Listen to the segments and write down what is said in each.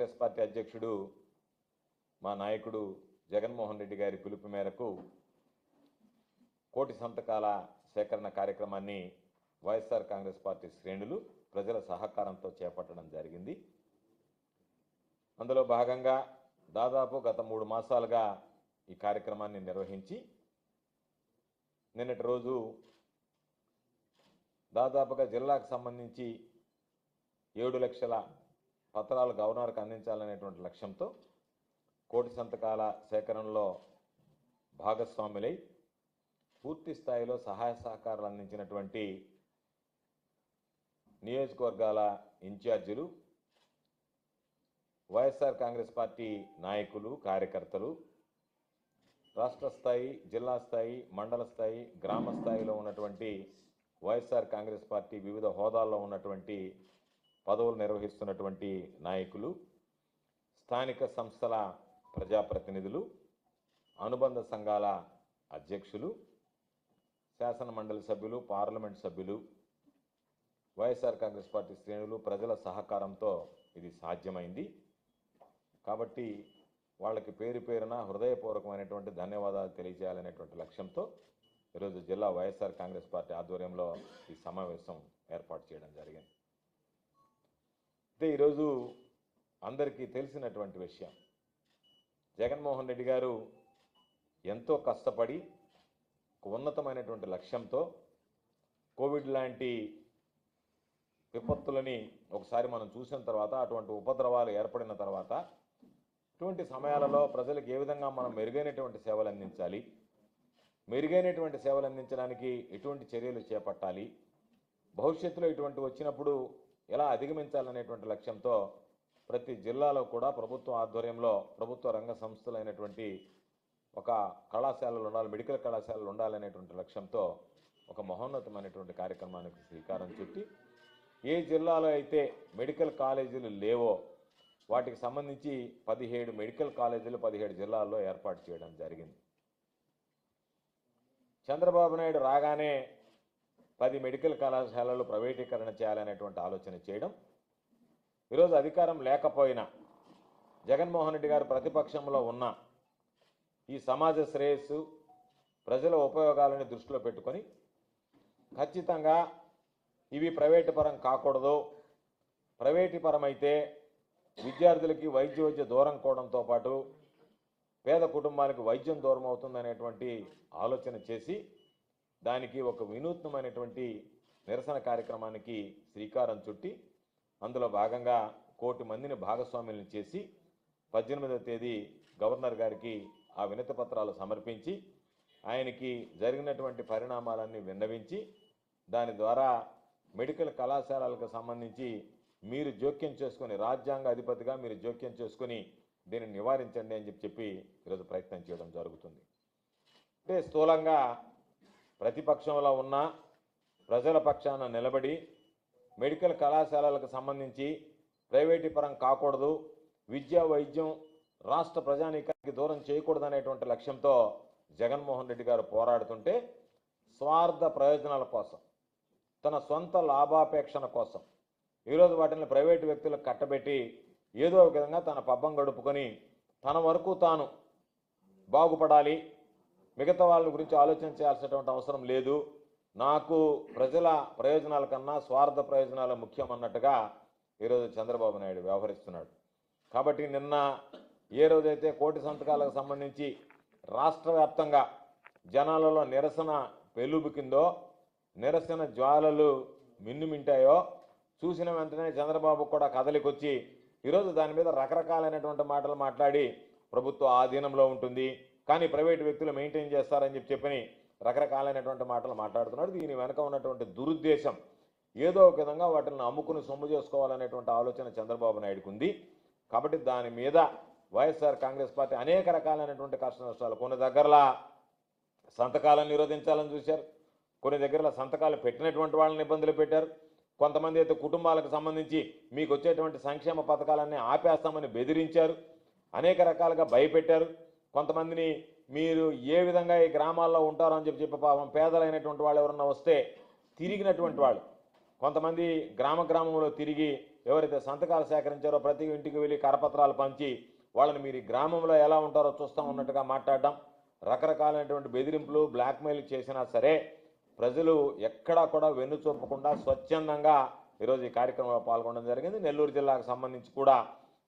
Congress party అధ్యక్షుడు మా నాయకుడు జగన్మోహన్ రెడ్డి గారి పిలుపు మేరకు కోటి సంతకాల సేకరణ కార్యక్రమాన్ని వైఎస్ఆర్ కాంగ్రెస్ పార్టీ శ్రేణులు ప్రజల సహకారంతో చేపట్టడం జరిగింది. అందులో భాగంగా దాదాపు గత 3 మాసాలుగా ఈ కార్యక్రమాన్ని నిర్వహించి నిన్నటి రోజు దాదాపుగా జిల్లాకు సంబంధించి 7 లక్షల పత్రాలు గవర్నర్కు అందించాలనేటువంటి లక్ష్యంతో కోటి సంతకాల సేకరణలో భాగస్వాములై పూర్తి స్థాయిలో సహాయ సహకారాలు అందించినటువంటి నియోజకవర్గాల ఇన్ఛార్జీలు, వైఎస్ఆర్ కాంగ్రెస్ పార్టీ నాయకులు, కార్యకర్తలు, రాష్ట్ర స్థాయి, జిల్లా స్థాయి, మండల స్థాయి, గ్రామ స్థాయిలో ఉన్నటువంటి వైఎస్ఆర్ కాంగ్రెస్ పార్టీ వివిధ హోదాల్లో ఉన్నటువంటి పదవులు నిర్వహిస్తున్నటువంటి నాయకులు, స్థానిక సంస్థల ప్రజాప్రతినిధులు, అనుబంధ సంఘాల అధ్యక్షులు, శాసన మండలి సభ్యులు, పార్లమెంట్ సభ్యులు, వైఎస్ఆర్ కాంగ్రెస్ పార్టీ శ్రేణులు ప్రజల సహకారంతో ఇది సాధ్యమైంది. కాబట్టి వాళ్ళకి పేరు పేరున హృదయపూర్వకమైనటువంటి ధన్యవాదాలు తెలియజేయాలనేటువంటి లక్ష్యంతో ఈరోజు జిల్లా వైఎస్ఆర్ కాంగ్రెస్ పార్టీ ఆధ్వర్యంలో ఈ సమావేశం ఏర్పాటు చేయడం జరిగింది. అయితే ఈరోజు అందరికీ తెలిసినటువంటి విషయం, జగన్మోహన్ రెడ్డి గారు ఎంతో కష్టపడి ఉన్నతమైనటువంటి లక్ష్యంతో కోవిడ్ లాంటి విపత్తులని ఒకసారి మనం చూసిన తర్వాత, అటువంటి ఉపద్రవాలు ఏర్పడిన తర్వాత, ఇటువంటి సమయాలలో ప్రజలకు ఏ విధంగా మనం మెరుగైనటువంటి సేవలు అందించాలి, మెరుగైనటువంటి సేవలు అందించడానికి ఎటువంటి చర్యలు చేపట్టాలి, భవిష్యత్తులో ఇటువంటి వచ్చినప్పుడు ఎలా అధిగమించాలనేటువంటి లక్ష్యంతో ప్రతి జిల్లాలో కూడా ప్రభుత్వం ఆధ్వర్యంలో ప్రభుత్వ రంగ సంస్థలైనటువంటి ఒక కళాశాలలు ఉండాలి, మెడికల్ కళాశాలలు ఉండాలనేటువంటి లక్ష్యంతో ఒక మహోన్నతమైనటువంటి కార్యక్రమానికి శ్రీకారం చుట్టి ఏ జిల్లాలో అయితే మెడికల్ కాలేజీలు లేవో వాటికి సంబంధించి 17 మెడికల్ కాలేజీలు 17 జిల్లాల్లో ఏర్పాటు చేయడం జరిగింది. చంద్రబాబు నాయుడు రాగానే 10 మెడికల్ కళాశాలలు ప్రైవేటీకరణ చేయాలనేటువంటి ఆలోచన చేయడం, ఈరోజు అధికారం లేకపోయినా జగన్మోహన్ రెడ్డి గారు ప్రతిపక్షంలో ఉన్న ఈ సమాజ శ్రేయస్సు, ప్రజల ఉపయోగాలను దృష్టిలో పెట్టుకొని ఖచ్చితంగా ఇవి ప్రైవేటు పరం కాకూడదు, ప్రైవేటు పరం అయితే విద్యార్థులకి వైద్య దూరం కావడంతో పాటు పేద కుటుంబాలకు వైద్యం దూరం అవుతుందనేటువంటి ఆలోచన చేసి దానికి ఒక వినూత్నమైనటువంటి నిరసన కార్యక్రమానికి శ్రీకారం చుట్టి అందులో భాగంగా 1 కోటి మందిని భాగస్వాములను చేసి 18వ తేదీ గవర్నర్ గారికి ఆ వినతి పత్రాలు సమర్పించి ఆయనకి జరిగినటువంటి పరిణామాలన్నీ విన్నవించి దాని ద్వారా మెడికల్ కళాశాలలకు సంబంధించి మీరు జోక్యం చేసుకొని, రాజ్యాంగ అధిపతిగా మీరు జోక్యం చేసుకొని దీన్ని నివారించండి అని చెప్పి ఈరోజు ప్రయత్నం చేయడం జరుగుతుంది. అంటే స్థూలంగా ప్రతిపక్షంలో ఉన్న ప్రజల పక్షాన నిలబడి మెడికల్ కళాశాలలకు సంబంధించి ప్రైవేటీకరణ కాకూడదు, విద్యా వైద్యం రాష్ట్ర ప్రజానీకానికి దూరం చేయకూడదు అనేటువంటి లక్ష్యంతో జగన్మోహన్ రెడ్డి గారు పోరాడుతుంటే స్వార్థ ప్రయోజనాల కోసం, తన సొంత లాభాపేక్షణ కోసం ఈరోజు వాటిని ప్రైవేటు వ్యక్తులకు కట్టబెట్టి ఏదో ఒక విధంగా తన పబ్బం గడుపుకొని తన వరకు తాను బాగుపడాలి, మిగతా వాళ్ళ గురించి ఆలోచన చేయాల్సినటువంటి అవసరం లేదు, నాకు ప్రజల ప్రయోజనాల కన్నా స్వార్థ ప్రయోజనాలు ముఖ్యం అన్నట్టుగా ఈరోజు చంద్రబాబు నాయుడు వ్యవహరిస్తున్నాడు. కాబట్టి నిన్న ఏ రోజైతే కోటి సంతకాలకు సంబంధించి రాష్ట్ర వ్యాప్తంగా జనాలలో నిరసన పెలుబుకిందో, నిరసన జ్వాలలు మిన్నుమింటాయో చూసిన వెంటనే చంద్రబాబు కూడా కదలికొచ్చి ఈరోజు దాని మీద రకరకాలైనటువంటి మాటలు మాట్లాడి ప్రభుత్వ ఆధీనంలో ఉంటుంది కానీ ప్రైవేటు వ్యక్తులు మెయింటైన్ చేస్తారని చెప్పని రకరకాలైనటువంటి మాటలు మాట్లాడుతున్నాడు. దీని వెనక ఉన్నటువంటి దురుద్దేశం ఏదో ఒక విధంగా వాటిని అమ్ముకుని సొమ్ము చేసుకోవాలనేటువంటి ఆలోచన చంద్రబాబు నాయుడుకు ఉంది. కాబట్టి దాని మీద వైఎస్ఆర్ కాంగ్రెస్ పార్టీ అనేక రకాలైనటువంటి కష్ట నష్టాలు, కొన్ని దగ్గరలా సంతకాలను నిరోధించాలని చూశారు, కొన్ని దగ్గర సంతకాలు పెట్టినటువంటి వాళ్ళని ఇబ్బందులు పెట్టారు, కొంతమంది అయితే కుటుంబాలకు సంబంధించి మీకు వచ్చేటువంటి సంక్షేమ పథకాలన్నీ ఆపేస్తామని బెదిరించారు, అనేక రకాలుగా భయపెట్టారు. కొంతమందిని మీరు ఏ విధంగా ఈ గ్రామాల్లో ఉంటారో అని చెప్పి పాపం పేదలైనటువంటి వాళ్ళు ఎవరన్నా వస్తే తిరిగినటువంటి వాళ్ళు, కొంతమంది గ్రామంలో తిరిగి ఎవరైతే సంతకాలు సేకరించారో ప్రతి ఇంటికి వెళ్ళి కరపత్రాలు పంచి వాళ్ళని మీరు ఈ గ్రామంలో ఎలా ఉంటారో చూస్తూ ఉన్నట్టుగా మాట్లాడడం, రకరకాలైనటువంటి బెదిరింపులు బ్లాక్మెయిల్ చేసినా సరే ప్రజలు ఎక్కడా కూడా వెన్ను చూపకుండా స్వచ్ఛందంగా ఈరోజు ఈ కార్యక్రమంలో పాల్గొనడం జరిగింది. నెల్లూరు జిల్లాకు సంబంధించి కూడా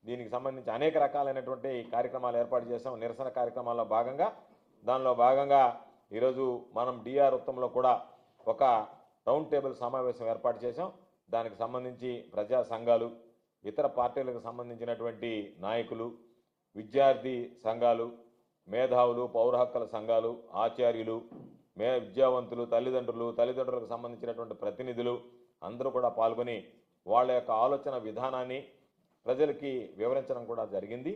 దీనికి సంబంధించి అనేక రకాలైనటువంటి కార్యక్రమాలు ఏర్పాటు చేశాం. నిరసన కార్యక్రమాల్లో భాగంగా ఈరోజు మనం డిఆర్ వృత్తంలో కూడా ఒక రౌండ్ టేబుల్ సమావేశం ఏర్పాటు చేశాం. దానికి సంబంధించి ప్రజా సంఘాలు, ఇతర పార్టీలకు సంబంధించినటువంటి నాయకులు, విద్యార్థి సంఘాలు, మేధావులు, పౌర హక్కుల సంఘాలు, ఆచార్యులు, విద్యావంతులు, తల్లిదండ్రులకు సంబంధించినటువంటి ప్రతినిధులు అందరూ కూడా పాల్గొని వాళ్ళ యొక్క ఆలోచన విధానాన్ని ప్రజలకి వివరించడం కూడా జరిగింది.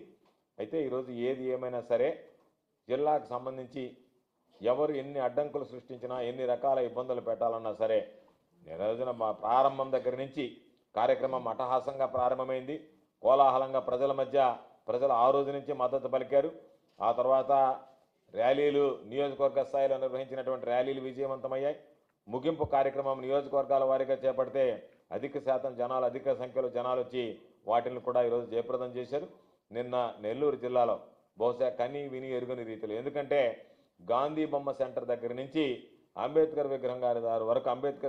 అయితే ఈరోజు ఏది ఏమైనా సరే జిల్లాకు సంబంధించి ఎవరు ఎన్ని అడ్డంకులు సృష్టించినా, ఎన్ని రకాల ఇబ్బందులు పెట్టాలన్నా సరే నిరోజన ప్రారంభం దగ్గర నుంచి కార్యక్రమం అట్టహాసంగా ప్రారంభమైంది. కోలాహలంగా ప్రజలు ఆ రోజు నుంచి మద్దతు పలికారు. ఆ తర్వాత ర్యాలీలు, నియోజకవర్గ స్థాయిలో నిర్వహించినటువంటి ర్యాలీలు విజయవంతమయ్యాయి. ముగింపు కార్యక్రమం నియోజకవర్గాల వారీగా చేపడితే అధిక సంఖ్యలో జనాలు వచ్చి వాటిని కూడా ఈరోజు జయప్రదం చేశారు. నిన్న నెల్లూరు జిల్లాలో బహుశా కని విని ఎరుగని రీతిలో, ఎందుకంటే గాంధీ బొమ్మ సెంటర్ దగ్గర నుంచి అంబేద్కర్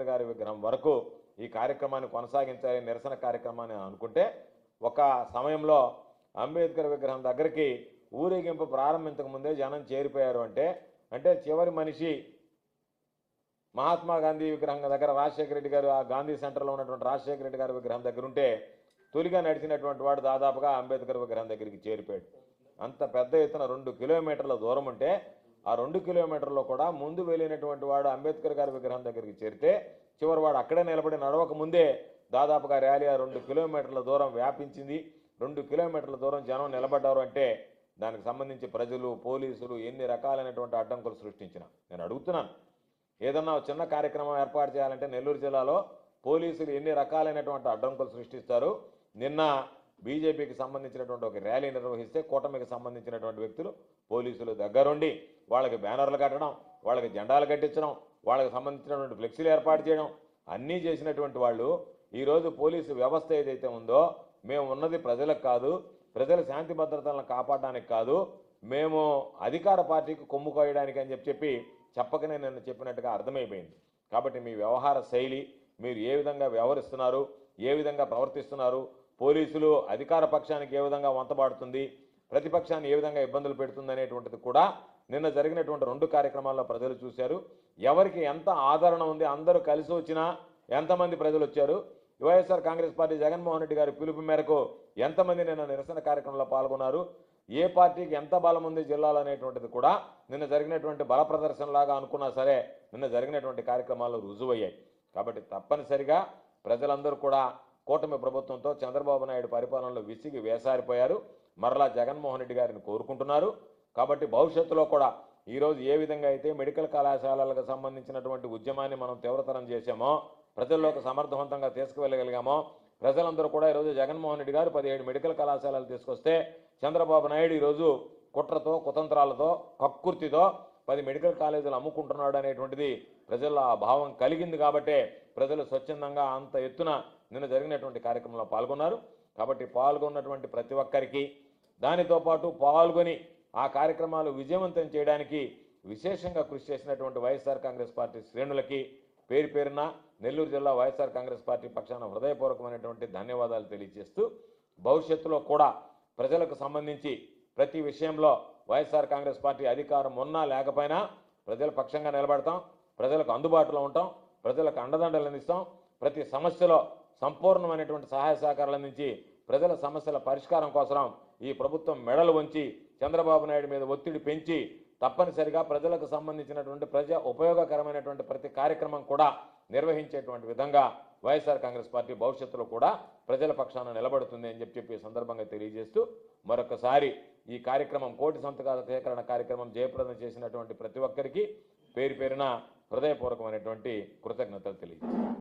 గారి విగ్రహం వరకు ఈ కార్యక్రమాన్ని కొనసాగించాలి, నిరసన కార్యక్రమాన్ని అనుకుంటే ఒక సమయంలో అంబేద్కర్ విగ్రహం దగ్గరికి ఊరేగింపు ప్రారంభించక ముందే జనం చేరిపోయారు. అంటే చివరి మనిషి మహాత్మా గాంధీ విగ్రహం దగ్గర రాజశేఖర రెడ్డి గారు, ఆ గాంధీ సెంటర్లో ఉన్నటువంటి రాజశేఖర రెడ్డి గారి విగ్రహం దగ్గర ఉంటే తొలిగా నడిచినటువంటి వాడు దాదాపుగా అంబేద్కర్ విగ్రహం దగ్గరికి చేరిపోయాడు. అంత పెద్ద ఎత్తున 2 కిలోమీటర్ల దూరం ఉంటే ఆ 2 కిలోమీటర్లో కూడా ముందు వెళ్ళినటువంటి వాడు అంబేద్కర్ గారి విగ్రహం దగ్గరికి చేరితే చివరి వాడు అక్కడే నిలబడి నడవక ముందే దాదాపుగా ర్యాలీ 2 కిలోమీటర్ల దూరం వ్యాపించింది. 2 కిలోమీటర్ల దూరం జనం నిలబడ్డారు అంటే దానికి సంబంధించి ప్రజలు, పోలీసులు ఎన్ని రకాలైనటువంటి అడ్డంకులు సృష్టించినా నేను అడుగుతున్నాను, ఏదన్నా చిన్న కార్యక్రమం ఏర్పాటు చేయాలంటే నెల్లూరు జిల్లాలో పోలీసులు ఎన్ని రకాలైనటువంటి అడ్డంకులు సృష్టిస్తారు. నిన్న బీజేపీకి సంబంధించినటువంటి ఒక ర్యాలీ నిర్వహిస్తే కూటమికి సంబంధించినటువంటి వ్యక్తులు పోలీసులు దగ్గరుండి వాళ్ళకి బ్యానర్లు కట్టడం, వాళ్ళకి జెండాలు కట్టించడం, వాళ్ళకి సంబంధించినటువంటి ఫ్లెక్సీలు ఏర్పాటు చేయడం అన్నీ చేసినటువంటి వాళ్ళు ఈరోజు పోలీసు వ్యవస్థ ఏదైతే ఉందో మేము ఉన్నది ప్రజలకు కాదు, ప్రజల శాంతి భద్రతలను కాపాడడానికి కాదు, మేము అధికార పార్టీకి కొమ్ము కోయడానికి అని చెప్పి చెప్పకనే నేను చెప్పినట్టుగా అర్థమైపోయింది. కాబట్టి మీ వ్యవహార శైలి, మీరు ఏ విధంగా వ్యవహరిస్తున్నారు, ఏ విధంగా ప్రవర్తిస్తున్నారు, పోలీసులు అధికార పక్షానికి ఏ విధంగా వంతబాడుతుంది, ప్రతిపక్షాన్ని ఏ విధంగా ఇబ్బందులు పెడుతుంది అనేటువంటిది కూడా నిన్న జరిగినటువంటి 2 కార్యక్రమాల్లో ప్రజలు చూశారు. ఎవరికి ఎంత ఆదరణ ఉంది, అందరూ కలిసి వచ్చినా ఎంతమంది ప్రజలు వచ్చారు, వైఎస్ఆర్ కాంగ్రెస్ పార్టీ జగన్మోహన్ రెడ్డి గారి పిలుపు మేరకు ఎంతమంది నిన్న నిరసన కార్యక్రమంలో పాల్గొన్నారు, ఏ పార్టీకి ఎంత బలం ఉంది జిల్లాలో అనేటువంటిది కూడా నిన్న జరిగినటువంటి బల ప్రదర్శనలాగా అనుకున్నా సరే నిన్న జరిగినటువంటి కార్యక్రమాల్లో రుజువయ్యాయి. కాబట్టి తప్పనిసరిగా ప్రజలందరూ కూడా కూటమి ప్రభుత్వంతో చంద్రబాబు నాయుడు పరిపాలనలో విసిగి వేసారిపోయారు. మరలా జగన్మోహన్ రెడ్డి గారిని కోరుకుంటున్నారు. కాబట్టి భవిష్యత్తులో కూడా ఈరోజు ఏ విధంగా అయితే మెడికల్ కళాశాలలకు సంబంధించినటువంటి ఉద్యమాన్ని మనం తీవ్రతరం చేశామో, ప్రజల్లోకి సమర్థవంతంగా తీసుకువెళ్ళగలిగామో, ప్రజలందరూ కూడా ఈరోజు జగన్మోహన్ రెడ్డి గారు 17 మెడికల్ కళాశాలలు తీసుకొస్తే చంద్రబాబు నాయుడు ఈరోజు కుట్రతో, కుతంత్రాలతో, కక్కుర్తితో 10 మెడికల్ కాలేజీలు అమ్ముకుంటున్నాడు అనేటువంటిది ప్రజల్లో ఆ భావం కలిగింది. కాబట్టే ప్రజలు స్వచ్ఛందంగా అంత ఎత్తున నిన్న జరిగినటువంటి కార్యక్రమంలో పాల్గొన్నారు. కాబట్టి పాల్గొన్నటువంటి ప్రతి ఒక్కరికి, దానితో పాటు పాల్గొని ఆ కార్యక్రమాలు విజయవంతం చేయడానికి విశేషంగా కృషి చేసినటువంటి వైఎస్ఆర్ కాంగ్రెస్ పార్టీ శ్రేణులకి పేరు పేరున నెల్లూరు జిల్లా వైఎస్ఆర్ కాంగ్రెస్ పార్టీ పక్షాన హృదయపూర్వకమైనటువంటి ధన్యవాదాలు తెలియజేస్తూ, భవిష్యత్తులో కూడా ప్రజలకు సంబంధించి ప్రతి విషయంలో వైఎస్ఆర్ కాంగ్రెస్ పార్టీ అధికారం ఉన్నా లేకపోయినా ప్రజల పక్షంగా నిలబడతాం, ప్రజలకు అందుబాటులో ఉంటాం, ప్రజలకు అండదండలు అందిస్తాం, ప్రతి సమస్యలో సంపూర్ణమైనటువంటి సహాయ సహకారాలు అందించి ప్రజల సమస్యల పరిష్కారం కోసం ఈ ప్రభుత్వం మెడలు వంచి చంద్రబాబు నాయుడు మీద ఒత్తిడి పెంచి తప్పనిసరిగా ప్రజలకు సంబంధించినటువంటి ప్రజా ఉపయోగకరమైనటువంటి ప్రతి కార్యక్రమం కూడా నిర్వహించేటువంటి విధంగా వైఎస్ఆర్ కాంగ్రెస్ పార్టీ భవిష్యత్తులో కూడా ప్రజల పక్షాన నిలబడుతుంది అని చెప్పి సందర్భంగా తెలియజేస్తూ, మరొకసారి ఈ కార్యక్రమం కోటి సంతకాల సేకరణ కార్యక్రమం జయప్రదం చేసినటువంటి ప్రతి ఒక్కరికి పేరు పేరున హృదయపూర్వకమైనటువంటి కృతజ్ఞతలు తెలియజేస్తాను.